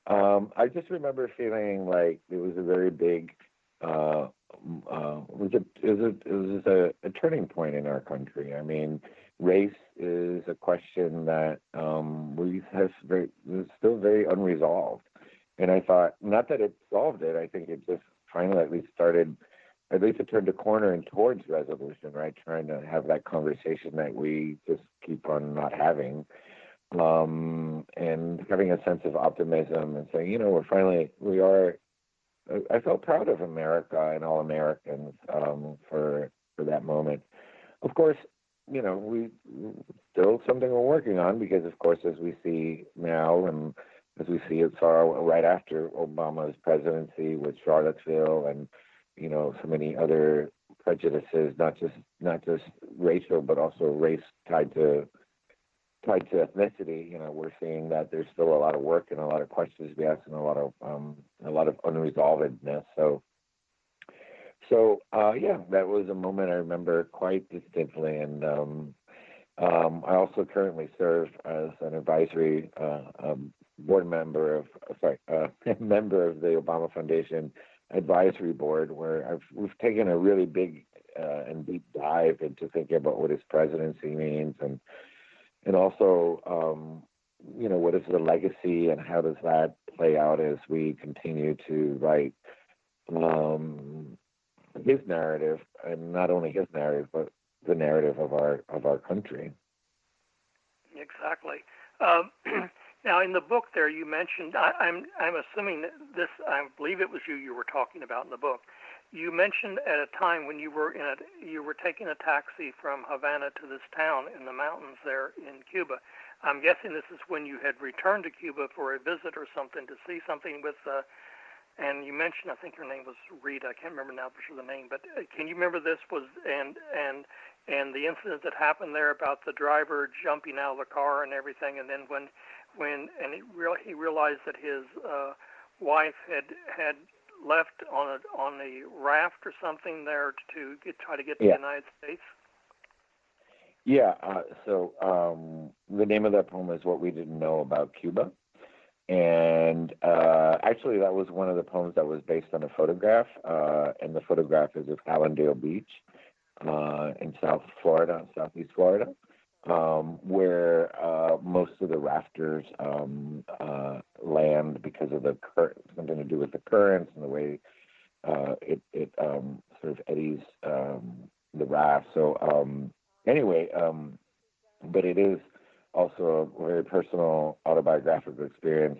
I just remember feeling like it was a very big, it was a turning point in our country. I mean, race is a question that is still very unresolved. And I thought, not that it solved it, I think it just finally at least it turned a corner and towards resolution, right? Trying to have that conversation that we just keep on not having, and having a sense of optimism and saying, we are. I felt proud of America and all Americans, for that moment. Of course, we still something we're working on because, of course, as we see now and as we see it saw right after Obama's presidency with Charlottesville and so many other prejudices, not just racial, but also race tied to ethnicity. We're seeing that there's still a lot of work and a lot of questions to be asked and a lot of unresolvedness. So that was a moment I remember quite distinctly. And I also currently serve as an advisory board member member of the Obama Foundation Advisory Board, where we've taken a really big and deep dive into thinking about what his presidency means and also, what is the legacy and how does that play out as we continue to write his narrative, and not only his narrative, but the narrative of our country. Exactly. Now, in the book, there you mentioned. I'm assuming that this. I believe it was you were talking about in the book. You mentioned at a time when you were taking a taxi from Havana to this town in the mountains there in Cuba. I'm guessing this is when you had returned to Cuba for a visit or something to see something with. And you mentioned, I think her name was Rita. I can't remember now for sure the name, but can you remember this was and the incident that happened there about the driver jumping out of the car and everything, and then when he realized that his wife had left on a raft or something there to try to get to the United States? Yeah. So the name of that poem is What We Didn't Know About Cuba. And actually, that was one of the poems that was based on a photograph. And the photograph is of Hallandale Beach in Southeast Florida, where most of the rafters land because of something to do with the currents and the way it sort of eddies the raft. So but it is also a very personal autobiographical experience.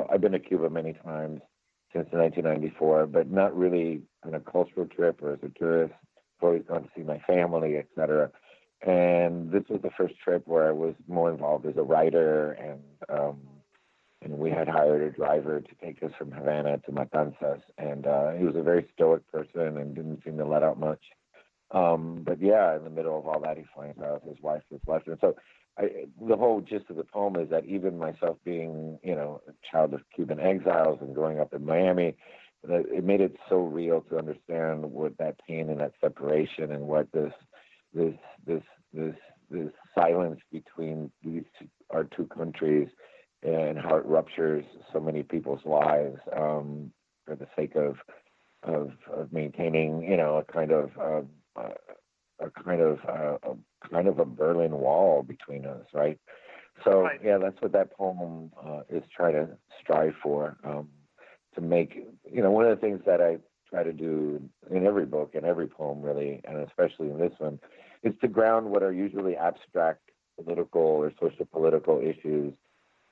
I've been to Cuba many times since 1994, but not really on a cultural trip or as a tourist. I've always gone to see my family, etc. And this was the first trip where I was more involved as a writer, and we had hired a driver to take us from Havana to Matanzas, and he was a very stoic person and didn't seem to let out much. But in the middle of all that, he finds out his wife has left him. So the whole gist of the poem is that even myself being, a child of Cuban exiles and growing up in Miami, it made it so real to understand what that pain and that separation and what this silence between our two countries and how it ruptures so many people's lives for the sake of maintaining, a kind of a Berlin Wall between us, right? So right. That's what that poem is trying to strive for. To make, one of the things that I try to do in every book and every poem, really, and especially in this one, is to ground what are usually abstract political or socio-political issues,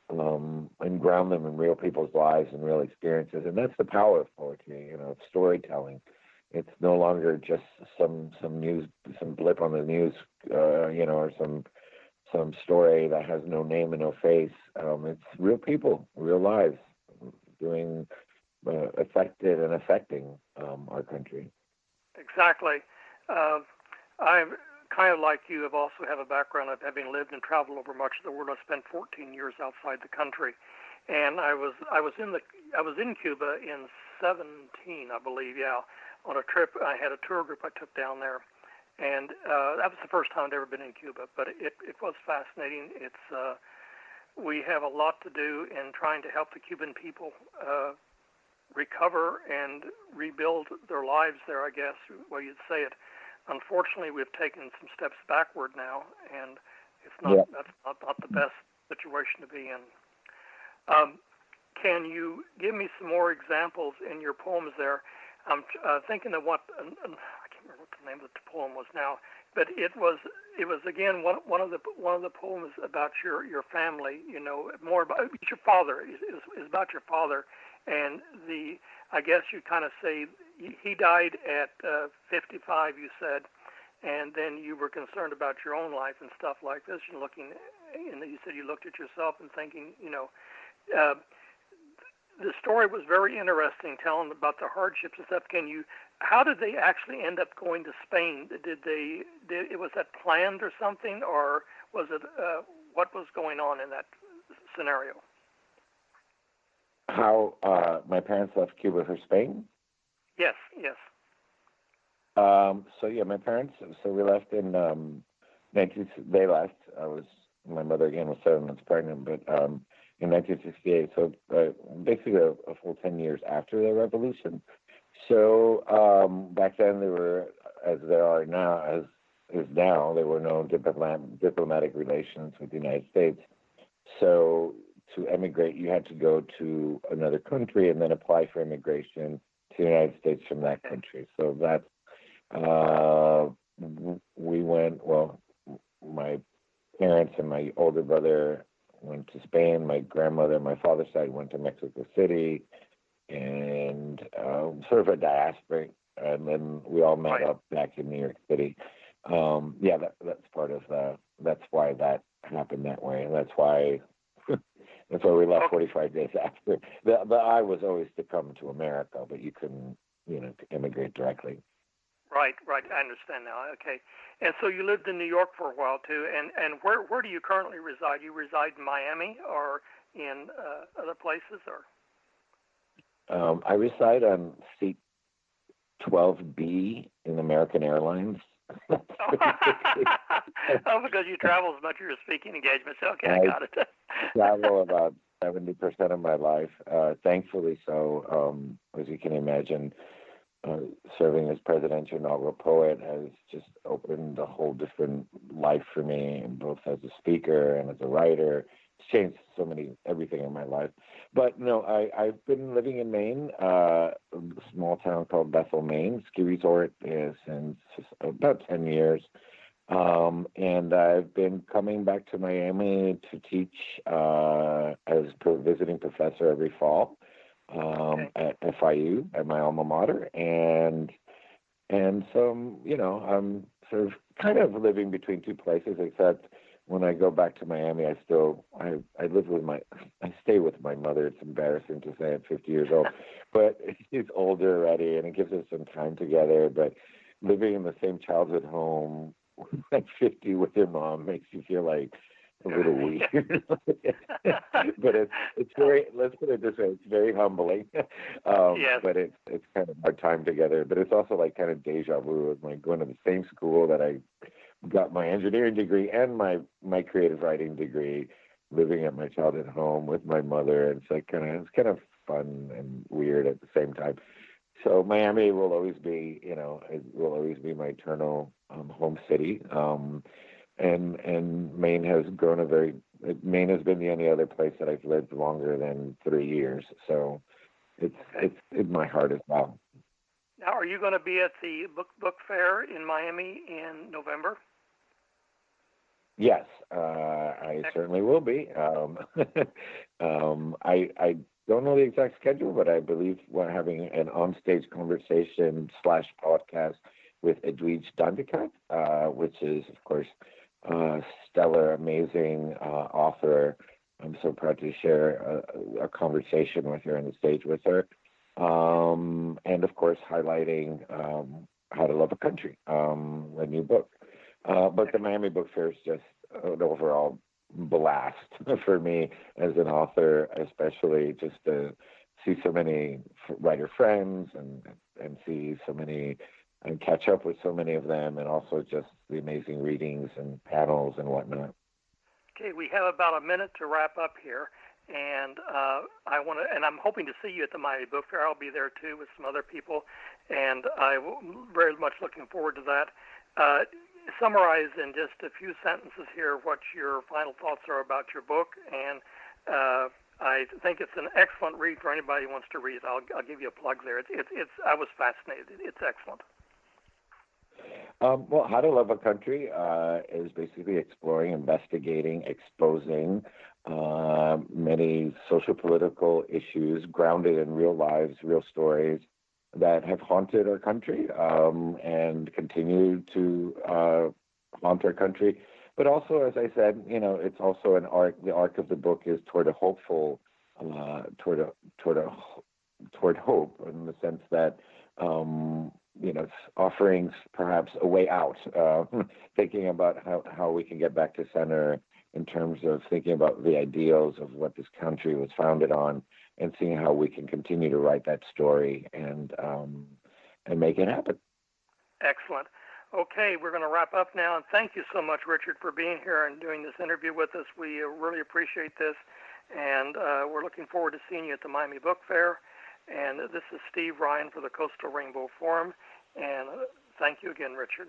and ground them in real people's lives and real experiences. And that's the power of poetry, of storytelling. It's no longer just some news, some blip on the news, or some story that has no name and no face. It's real people, real lives, doing affected and affecting our country. Exactly. I'm kind of like you. Have also have a background of having lived and traveled over much of the world. I spent 14 years outside the country, and I was in Cuba in 17, I believe. On a trip. I had a tour group I took down there, and that was the first time I'd ever been in Cuba. But it was fascinating. It's we have a lot to do in trying to help the Cuban people recover and rebuild their lives there, I guess, well, you'd say it. Unfortunately, we've taken some steps backward now, and it's not that's not the best situation to be in. Can you give me some more examples in your poems there? I'm thinking of what I can't remember what the name of the poem was now, but it was again one of the poems about your family. You know, more about your father is about your father, and I guess you kind of say he died at 55. You said, and then you were concerned about your own life and stuff like this, and looking. And you said you looked at yourself and thinking, you know. The story was very interesting, telling about the hardships and stuff. How did they actually end up going to Spain? Was that planned or something, or was it, what was going on in that scenario? How my parents left Cuba for Spain? Yes. My parents, we left in, they left. My mother again was 7 months pregnant, but, in 1968, so basically a full 10 years after the revolution. So back then there were, as there are now, as is now, there were no diplomatic relations with the United States. So to emigrate, you had to go to another country and then apply for immigration to the United States from that country. So that's, we went, well, my parents and my older brother went to Spain. My grandmother on my father's side went to Mexico City, and sort of a diaspora. And then we all met up back in New York City. That's part of that's why that happened that way, and that's why we left 45 days after. The I was always to come to America, but you couldn't, immigrate directly. Right. I understand now. Okay. And so you lived in New York for a while too. And where do you currently reside? You reside in Miami or in other places, or? I reside on seat 12B in American Airlines. Because you travel as much as your speaking engagements. Okay, I got it. Travel about 70% of my life. Thankfully, so as you can imagine. Serving as presidential inaugural poet has just opened a whole different life for me, both as a speaker and as a writer. It's changed everything in my life. But no, I've been living in Maine, a small town called Bethel, Maine, ski resort since about 10 years. And I've been coming back to Miami to teach as a visiting professor every fall. At FIU, at my alma mater, and so I'm sort of kind of living between two places. Except when I go back to Miami, I stay with my mother. It's embarrassing to say at 50 years old, but she's older already, and it gives us some time together. But living in the same childhood home at 50 with your mom makes you feel like a little weird. But it's very, let's put it this way, it's very humbling. Yes. But it's kind of our time together. But it's also like kind of deja vu. It's like going to the same school that I got my engineering degree and my creative writing degree, living at my childhood home with my mother. It's kind of fun and weird at the same time. So Miami will always be, it will always be my eternal home city. And Maine has Maine has been the only other place that I've lived longer than 3 years. So it's in my heart as well. Now, are you going to be at the book fair in Miami in November? Yes, I certainly will be. I don't know the exact schedule, but I believe we're having an onstage conversation / podcast with Edwidge Danticat, which is, of course, stellar, amazing author. I'm so proud to share a conversation with her on the stage with her. And, of course, highlighting How to Love a Country, a new book. But the Miami Book Fair is just an overall blast for me as an author, especially just to see so many writer friends and see so many and catch up with so many of them, and also just the amazing readings and panels and whatnot. Okay, we have about a minute to wrap up here, and I'm hoping to see you at the Miami Book Fair. I'll be there too with some other people, and I'm very much looking forward to that. Summarize in just a few sentences here what your final thoughts are about your book, and I think it's an excellent read for anybody who wants to read it. I'll give you a plug there. I was fascinated. It's excellent. Well, How to Love a Country is basically exploring, investigating, exposing many social political issues grounded in real lives, real stories that have haunted our country and continue to haunt our country. But also, as I said, it's also an arc. The arc of the book is toward a hopeful, toward hope, in the sense that it's offering perhaps a way out, thinking about how we can get back to center in terms of thinking about the ideals of what this country was founded on, and seeing how we can continue to write that story and make it happen. Excellent. Okay, we're going to wrap up now, and thank you so much, Richard, for being here and doing this interview with us. We really appreciate this, and we're looking forward to seeing you at the Miami Book Fair. And this is Steve Ryan for the Coastal Rainbow Forum, and thank you again, Richard.